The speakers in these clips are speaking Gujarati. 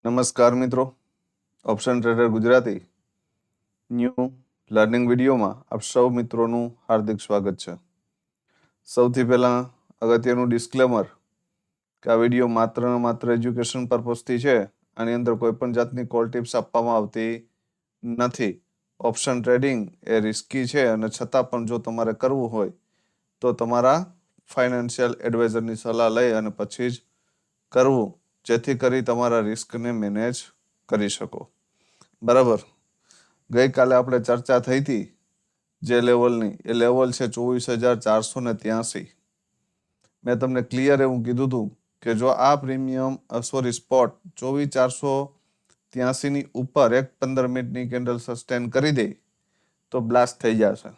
નમસ્કાર મિત્રો, option trader Gujarati new learning વિડીયોમાં આપ સૌ મિત્રોનું હાર્દિક સ્વાગત છે. સૌથી પહેલાં અગત્યનું ડિસ્ક્લેમર કે આ વિડીયો માત્ર ને માત્ર એજ્યુકેશન પર્પઝથી છે. આની અંદર કોઈ પણ જાતની કોલ ટિપ્સ આપવામાં આવતી નથી. ઓપ્શન ટ્રેડિંગ એ રિસ્કી છે અને છતાં પણ જો તમારે કરવું હોય તો તમારા ફાઇનાન્શિયલ એડવાઇઝરની સલાહ લઈ અને પછી જ કરવું, જેથી કરી તમારા રિસ્કને મેનેજ કરી શકો. બરાબર. ગઈકાલે આપણે ચર્ચા થઈ હતી જે લેવલની, એ લેવલ છે 24,483. મેં તમને ક્લિયર એવું કીધું હતું કે જો આ પ્રીમિયમ સ્પોટ 24,483ની ઉપર એક 15 મિનિટની કેન્ડલ સસ્ટેન કરી દે તો બ્લાસ્ટ થઈ જશે.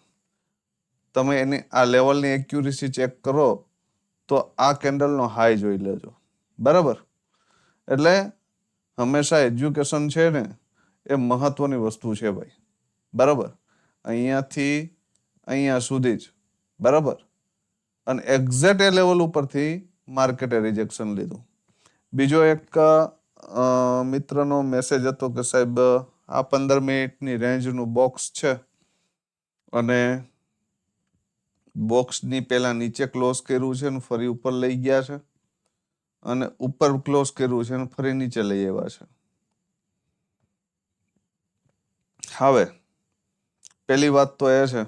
તમે એની આ લેવલની એક્યુરેસી ચેક કરો તો આ કેન્ડલનો હાઈ જોઈ લેજો. બરાબર. એટલે હંમેશા એજ્યુકેશન છે ને એ મહત્વની વસ્તુ છે ભાઈ. બરાબર. અહીંયાથી અહીંયા સુધી જ. બરાબર. અને એક્ઝેક્ટ એ લેવલ ઉપરથી માર્કેટે રિજેક્શન લીધું. બીજો એક મિત્રનો મેસેજ હતો કે સાહેબ આ 15 મિનિટની રેન્જનું બોક્સ છે અને બોક્સની પહેલા નીચે ક્લોઝ કર્યું છે અને ફરી ઉપર લઈ ગયા છે અને ઉપર ક્લોઝ કર્યું છે અને ફરી નીચે લઈ આવ્યા છે. હવે પહેલી વાત તો એ છે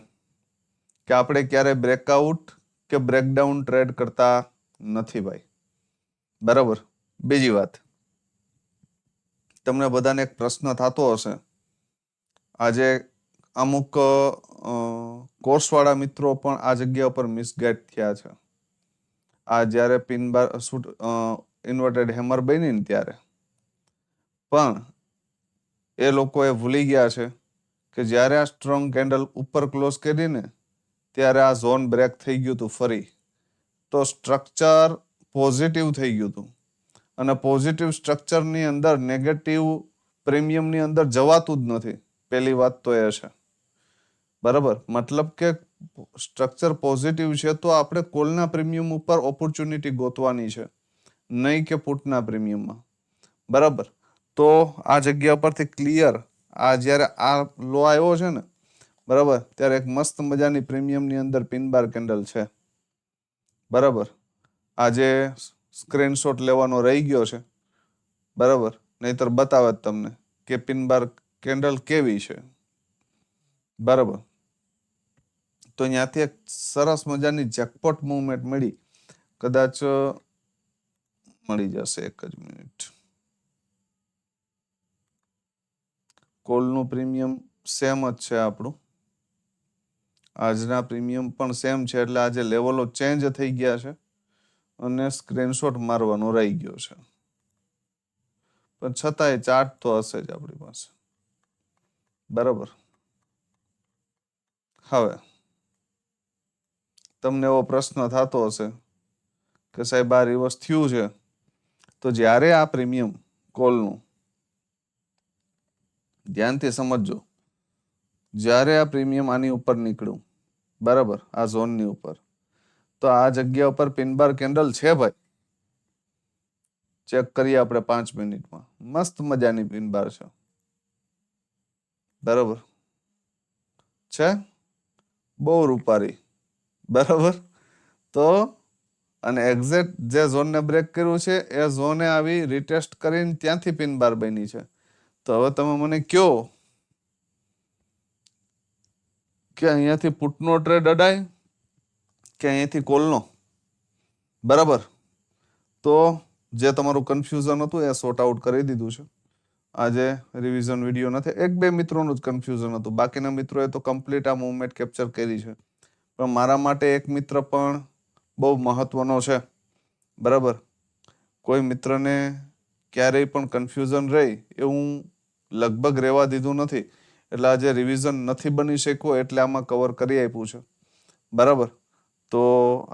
કે આપણે ક્યારે બ્રેકઆઉટ કે બ્રેકડાઉન ટ્રેડ કરતા નથી ભાઈ. બરાબર. બીજી વાત, તમને બધાને એક પ્રશ્ન થતો હશે, આજે અમુક કોર્સવાળા મિત્રો પણ આ જગ્યા ઉપર મિસગાઈડ થયા છે. આ જ્યારે પિન બાર ઇન્વર્ટેડ હેમર બની ને ત્યારે પણ એ લોકોએ ભૂલી ગયા છે કે જ્યારે આ સ્ટ્રોંગ કેન્ડલ ઉપર ક્લોઝ કરીને ત્યારે આ ઝોન બ્રેક થઈ ગયું હતું ફરી, તો સ્ટ્રક્ચર પોઝિટિવ થઈ ગયું હતું અને પોઝિટિવ સ્ટ્રક્ચરની અંદર નેગેટિવ પ્રીમિયમની અંદર જવાતું જ નથી. પહેલી વાત તો એ છે. બરાબર. મતલબ કે સ્ટ્રક્ચર પોઝિટિવ છે તો આપણે કોલના પ્રીમિયમ ઉપર ઓપોર્ચ્યુનિટી ગોતવાની છે, નહીં કે પુટના પ્રીમિયમમાં. બરાબર. તો આ જગ્યા પરથી ક્લિયર આ જ્યારે આ લો આવ્યો છે ને, બરાબર, ત્યારે એક મસ્ત મજાની પ્રીમિયમની અંદર પિન બાર કેન્ડલ છે. બરાબર. આજે સ્ક્રીનશોટ લેવાનો રહી ગયો છે. બરાબર. નહીતર બતાવે તમને કે પિન બાર કેન્ડલ કેવી છે. બરાબર. તો ત્યાંથી એક સરસ મજાની જેકપોટ મુવમેન્ટ મળી. કદાચ મળી જશે. એક જ મિનિટ. કોલનું પ્રીમિયમ સેમ જ છે આપણું. આજના પ્રીમિયમ પણ સેમ છે, એટલે આજે લેવલો ચેન્જ થઈ ગયા છે અને સ્ક્રીનશોટ મારવાનો રહી ગયો છે. પણ છતાંય ચાર્ટ તો હશે જ આપણી પાસે. બરાબર. હવે તમને એવો પ્રશ્ન થતો હશે કે સાહેબ આ રિવર્સ થયું છે, તો જ્યારે આ પ્રીમિયમ કોલનું ધ્યાનથી સમજજો, જ્યારે આ પ્રીમિયમ આની ઉપર નીકળ્યું, બરાબર, આ ઝોનની ઉપર, તો આ જગ્યા ઉપર પિનબાર કેન્ડલ છે ભાઈ. ચેક કરીએ આપણે 5 મિનિટમાં. મસ્ત મજાની પિનબાર છે. બરાબર છે. બહુ રૂપારી. બરાબર. તો અને એક્ઝેક્ટ જે ઝોનને બ્રેક કર્યું છે એ ઝોને આવી રિટેસ્ટ કરીને ત્યાંથી પિન બાર બની છે. તો હવે તમે મને કહો કે અહીંયાથી પુટનો ટ્રેડ અડાય કે અહીંયાથી કોલનો. બરાબર. તો જે તમારું કન્ફ્યુઝન હતું એ સોર્ટ આઉટ કરી દીધું છે. આજે રિવિઝન વિડીયો નથી. 1-2 મિત્રોનું જ કન્ફ્યુઝન હતું. બાકીના મિત્રોએ તો કમ્પ્લીટ આ મુવમેન્ટ કેપ્ચર કરી છે. પણ મારા માટે એક મિત્ર પણ બહુ મહત્વનો છે. બરાબર. કોઈ મિત્રને ક્યારેય પણ કન્ફ્યુઝન રહે એવું લગભગ રહેવા દીધું નથી. એટલે આજે રિવિઝન નથી બની શક્યો એટલે આમાં કવર કરી આપ્યું છે. બરાબર. તો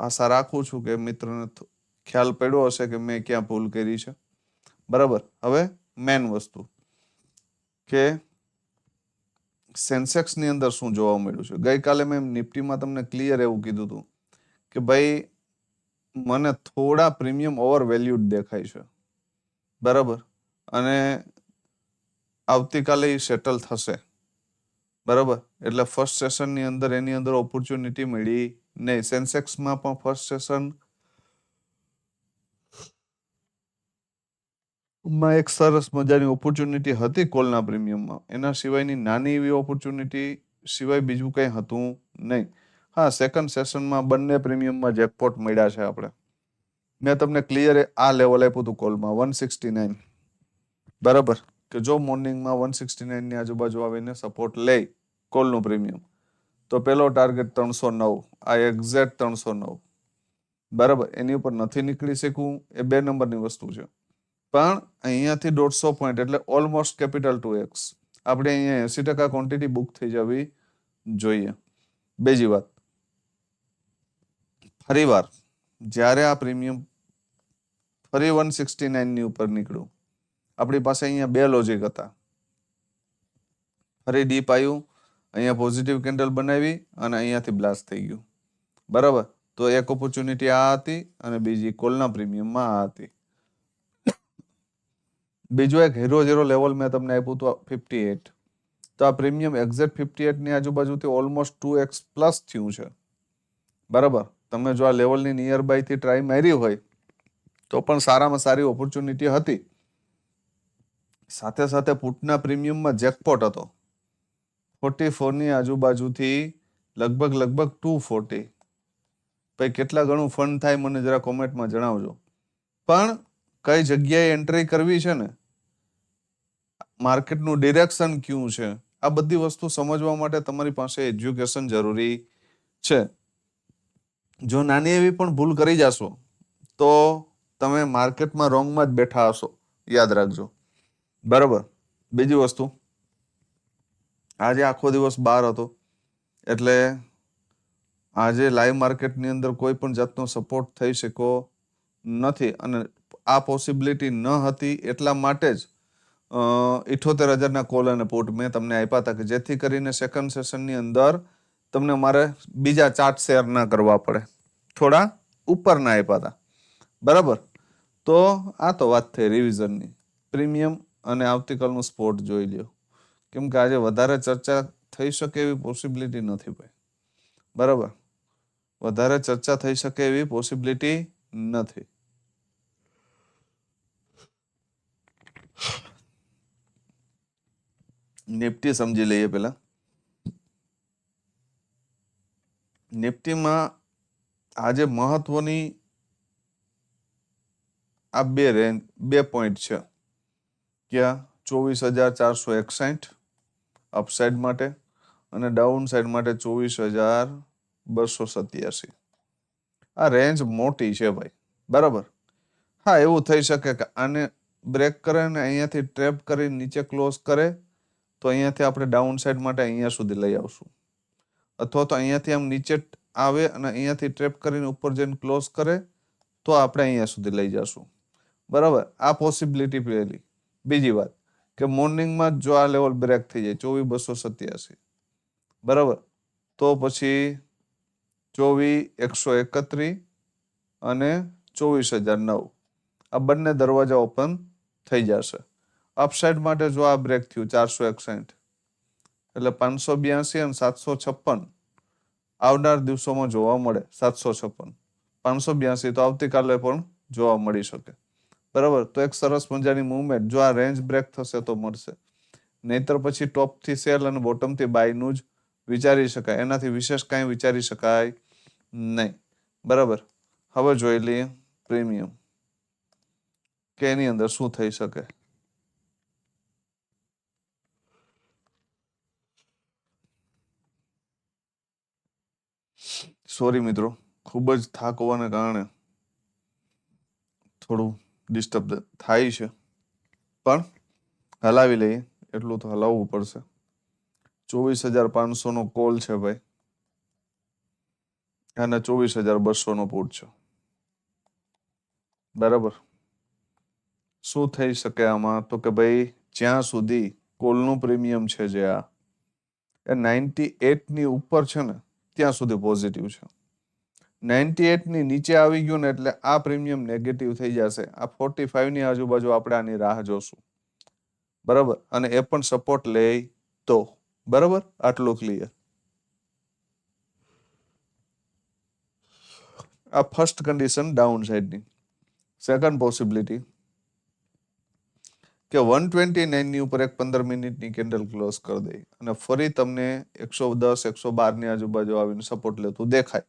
આશા રાખું છું કે મિત્રને ખ્યાલ પડ્યો હશે કે મેં ક્યાં ભૂલ કરી છે. બરાબર. હવે મેન વસ્તુ કે સેન્સેક્સની અંદર શું જોવા મળ્યું છે. ગઈકાલે મેં નિફ્ટીમાં તમને ક્લિયર એવું કીધું હતું કે ભાઈ મને થોડા પ્રીમિયમ ઓવર વેલ્યુડ દેખાય છે. બરાબર. અને આવતીકાલે સેટલ થશે, બરાબર. એટલે ફર્સ્ટ સેશનની અંદર એની અંદર ઓપોર્ચ્યુનિટી મળી નહીં. સેન્સેક્સમાં પણ ફર્સ્ટ સેશન માં એક સરસ મજાની ઓપોર્ચ્યુનિટી હતી કોલના પ્રીમિયમમાં. એના સિવાયની નાની એવી ઓપોર્ચ્યુનિટી સિવાય બીજું કંઈ હતું નહીં. હા, સેકન્ડ સેશનમાં બંને પ્રીમિયમમાં જેકપોટ મળ્યા છે આપણે. મેં તમને ક્લિયર આ લેવલ આપ્યું હતું કોલમાં 169, બરાબર. કે જો મોર્નિંગમાં 169 ની આજુબાજુ આવીને સપોર્ટ લે કોલનું પ્રીમિયમ, તો પેલો ટાર્ગેટ 309, આ એક્ઝેક્ટ 309, બરાબર. એની ઉપર નથી નીકળી શકું એ 2 નંબરની વસ્તુ છે. પણ અહીંયાથી 150 પોઈન્ટ એટલે ઓલમોસ્ટ કેપિટલ 2x આપણે અહીંયા 80% ક્વોન્ટિટી બુક થઈ જવી જોઈએ. બીજી વાત, ફરીવાર જ્યારે આ પ્રીમિયમ ફરી 169 ની ઉપર નીકળ્યું, આપણી પાસે અહીંયા 2 લોજિક હતા. ફરી ડીપ આવ્યું, અહીંયા પોઝિટિવ કેન્ડલ બનાવી અને અહીંયાથી બ્લાસ્ટ થઈ ગયું, બરાબર. તો એક ઓપોર્ચ્યુનિટી આ હતી અને બીજી કોલના પ્રીમિયમમાં આ હતી. બીજો એક હીરો ઝીરો લેવલ મેં તમને આપ્યું હતું 58. તો આ પ્રીમિયમ એક્ઝેક્ટ 58 ની આજુબાજુથી ઓલમોસ્ટ 2x પ્લસ થયું છે, બરાબર. તમે જો આ લેવલની નિયર બાયથી ટ્રાય મારી હોય તો પણ સારામાં સારી ઓપોર્ચ્યુનિટી હતી. સાથે સાથે પુટના પ્રીમિયમમાં જેકપોટ હતો 44 ની આજુબાજુથી લગભગ 240. ભાઈ કેટલા ઘણું ફંડ થાય મને જરા કોમેન્ટમાં જણાવજો. પણ કઈ જગ્યાએ એન્ટ્રી કરવી છે ને, માર્કેટનું ડિરેક્શન ક્યું છે, આ બધી વસ્તુ સમજવા માટે તમારી પાસે એજ્યુકેશન જરૂરી છે. જો નાની એવી પણ ભૂલ કરી જશો તો તમે માર્કેટમાં રોંગમાં જ બેઠા હશો, યાદ રાખજો, બરાબર. બીજી વસ્તુ, આજે આખો દિવસ બહાર હતો એટલે આજે લાઈવ માર્કેટની અંદર કોઈ પણ જાતનો સપોર્ટ થઈ શક્યો નથી. અને આ પોસિબિલિટી ન હતી એટલા માટે જ 78,000 કોલ અને પુટ મેં તમને આપ્યા હતા કે જેથી કરીને સેકન્ડ સેશનની અંદર તમને મારે બીજા ચાર્ટ શેર ના કરવા પડે, થોડા ઉપરના આપ્યા હતા, બરાબર. તો આ તો વાત થઈ રિવિઝનની. પ્રીમિયમ અને આવતીકાલનું સ્પોટ જોઈ લ્યો, કેમ કે આજે વધારે ચર્ચા થઈ શકે એવી પોસિબિલિટી નથી ભાઈ, બરાબર. વધારે ચર્ચા થઈ શકે એવી પોસિબિલિટી નથી. નિફ્ટી સમજી લઈએ પેલા. નિફ્ટીમાં આજે મહત્વની આ બે પોઈન્ટ છે. ક્યાં? 24,461 અપસાઇડ માટે અને ડાઉન સાઇડ માટે 24,287. આ રેન્જ મોટી છે ભાઈ, બરાબર. હા, એવું થઈ શકે કે આને બ્રેક કરે ને અહીંયાથી ટ્રેપ કરી નીચે ક્લોઝ કરે તો અહીંયાથી આપણે ડાઉન સાઇડ માટે અહીંયા સુધી લઈ આવશું, અથવા તો અહીંયાથી આમ નીચે આવે અને અહીંયાથી ટ્રેપ કરીને ઉપર જઈને ક્લોઝ કરે તો આપણે અહીંયા સુધી લઈ જશું, બરાબર. આ પોસિબિલિટી પહેલી. બીજી વાત કે મોર્નિંગમાં જો આ લેવલ બ્રેક થઈ જાય 24,287, બરાબર, તો પછી 24,131 અને 24,009 આ બંને દરવાજા ઓપન થઈ જશે. અપસાઇડ માટે જો આ બ્રેક થયું 461 એટલે 582 અને 756 આવનાર દિવસોમાં જોવા મળે. 756 582 તો આવતીકાલે પણ જોવા મળી શકે, બરાબર. તો એક સરસ મજાની મુવમેન્ટ જો આ રેન્જ બ્રેક થશે તો મળશે, નહીતર પછી ટોપથી સેલ અને બોટમથી બાયનું જ વિચારી શકાય, એનાથી વિશેષ કાંઈ વિચારી શકાય નહીં, બરાબર. હવે જોઈ લઈએ પ્રીમિયમ કે એની અંદર શું થઈ શકે. સોરી મિત્રો, ખૂબ જ થાક હોવાને કારણે થોડું ડિસ્ટર્બ થાય છે, પણ હલાવી લઈએ એટલું તો હલાવવું પડશે. 24,500 નો કોલ છે ભાઈ અને 24,200 નો પુટ છે, બરાબર. શું થઈ શકે આમાં? તો કે ભાઈ જ્યાં સુધી કોલનું પ્રીમિયમ છે જે આ એ 98 ની ઉપર છે ને ત્યાં સુધી પોઝિટિવ છે. 98 ની નીચે આવી ગયું ને એટલે આ પ્રીમિયમ નેગેટિવ થઈ જશે. આ 45 ની આજુબાજુ આપણે આની રાહ જોશું, બરાબર, અને એ પણ સપોર્ટ લે તો. બરાબર, આટલું ક્લિયર. આ ફર્સ્ટ કન્ડિશન ડાઉન સાઇડની. સેકન્ડ પોસિબિલિટી કે 129 ઉપર એક 15 મિનિટની કેન્ડલ ક્લોઝ કરી દે અને ફરી તમને 110 112 ની આજુબાજુ આવીને સપોર્ટ લેતું દેખાય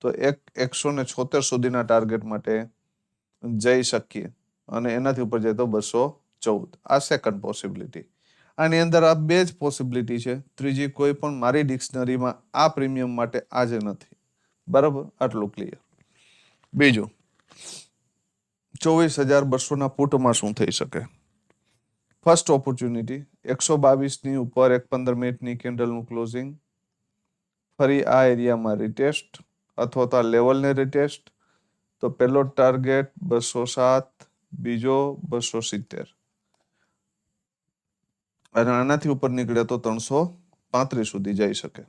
તો એક 176 સુધીના ટાર્ગેટ માટે જઈ શકીએ અને એનાથી ઉપર જાય તો 214. આ સેકન્ડ પોસિબિલિટી. આની અંદર આ બે જ પોસિબિલિટી છે, ત્રીજી કોઈ પણ મારી ડિક્શનરીમાં આ પ્રીમિયમ માટે આજે નથી. બરાબર, આટલું ક્લિયર. બીજું, 24,200 ના પુટમાં શું થઈ શકે? ફર્સ્ટ ઓપોર્ચ્યુનિટી 122 ની ઉપર એક 15 મિનિટની કેન્ડલનું ક્લોઝિંગ, ફરી આ એરિયામાં રિટેસ્ટ અથવા તો આ લેવલને રિટેસ્ટ. તો પહેલો ટાર્ગેટ 207, બીજો 270 અને આનાથી ઉપર નીકળે તો 335 સુધી જઈ શકે.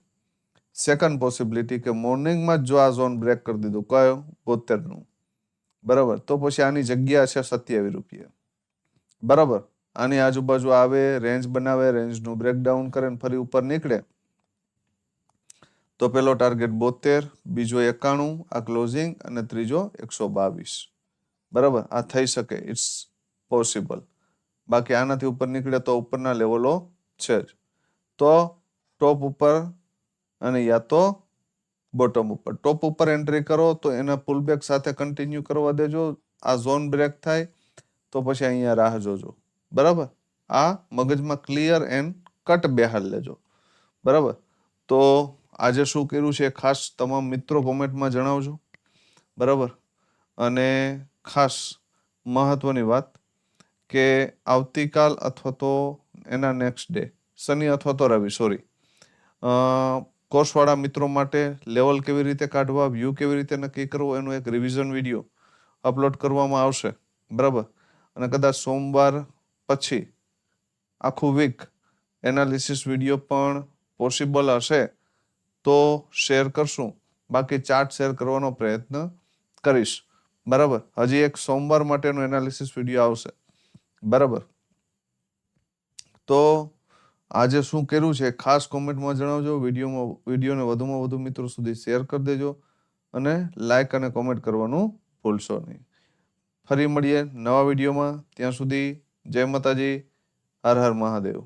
સેકન્ડ પોસિબિલિટી કે મોર્નિંગમાં જો આ ઝોન બ્રેક કરી દીધું, કયો 72નું, બરાબર, તો પછી આની જગ્યા છે 27 રૂપિયા. બરાબર, આની આજુબાજુ આવે, રેન્જ બનાવે, રેન્જનું બ્રેકડાઉન કરે ને ફરી ઉપર નીકળે તો પેલો ટાર્ગેટ 72, બીજો 91, આ ક્લોઝિંગ, અને ત્રીજો 122. બરાબર, આ થઈ શકે, ઇટ્સ પોસિબલ. બાકી આનાથી ઉપર નીકળે તો ઉપરના લેવલો છે જ. તો ટોપ ઉપર અને યા તો બોટમ ઉપર. ટોપ ઉપર એન્ટ્રી કરો તો એના પુલબેક સાથે કન્ટિન્યુ કરવા દેજો. આ ઝોન બ્રેક થાય તો પછી અહીંયા રાહ જોજો. બરાબર, આ મગજમાં ક્લિયર એન્ડ કટ બેહાડ લેજો. બરાબર, તો આજે શું કર્યું છે ખાસ તમામ મિત્રો કોમેન્ટમાં જણાવજો. બરાબર, અને ખાસ મહત્વની વાત કે આવતીકાલ અથવા તો એના નેક્સ્ટ ડે, શનિ અથવા તો રવિ, સોરી, કોર્સવાળા મિત્રો માટે લેવલ કેવી રીતે કાઢવા, વ્યૂ કેવી રીતે નક્કી કરવો, એનું એક રિવિઝન વિડીયો અપલોડ કરવામાં આવશે. બરાબર, અને કદાચ સોમવાર પછી આખું વીક એનાલિસિસ વિડીયો પણ પોસિબલ હશે તો શેર કરશું. બાકી ચાર્ટ શેર કરવાનો પ્રયત્ન કરીશ. બરાબર, હજી એક સોમવાર માટેનો એનાલિસિસ વિડીયો આવશે. બરાબર, તો આજે શું કર્યું છે ખાસ કોમેન્ટમાં જણાવજો. વિડીયોને વધુમાં વધુ મિત્રો સુધી શેર કરી દેજો અને લાઈક અને કોમેન્ટ કરવાનું ભૂલશો નહીં. ફરી મળીએ નવા વિડીયોમાં. ત્યાં સુધી જય માતાજી, હર હર મહાદેવ.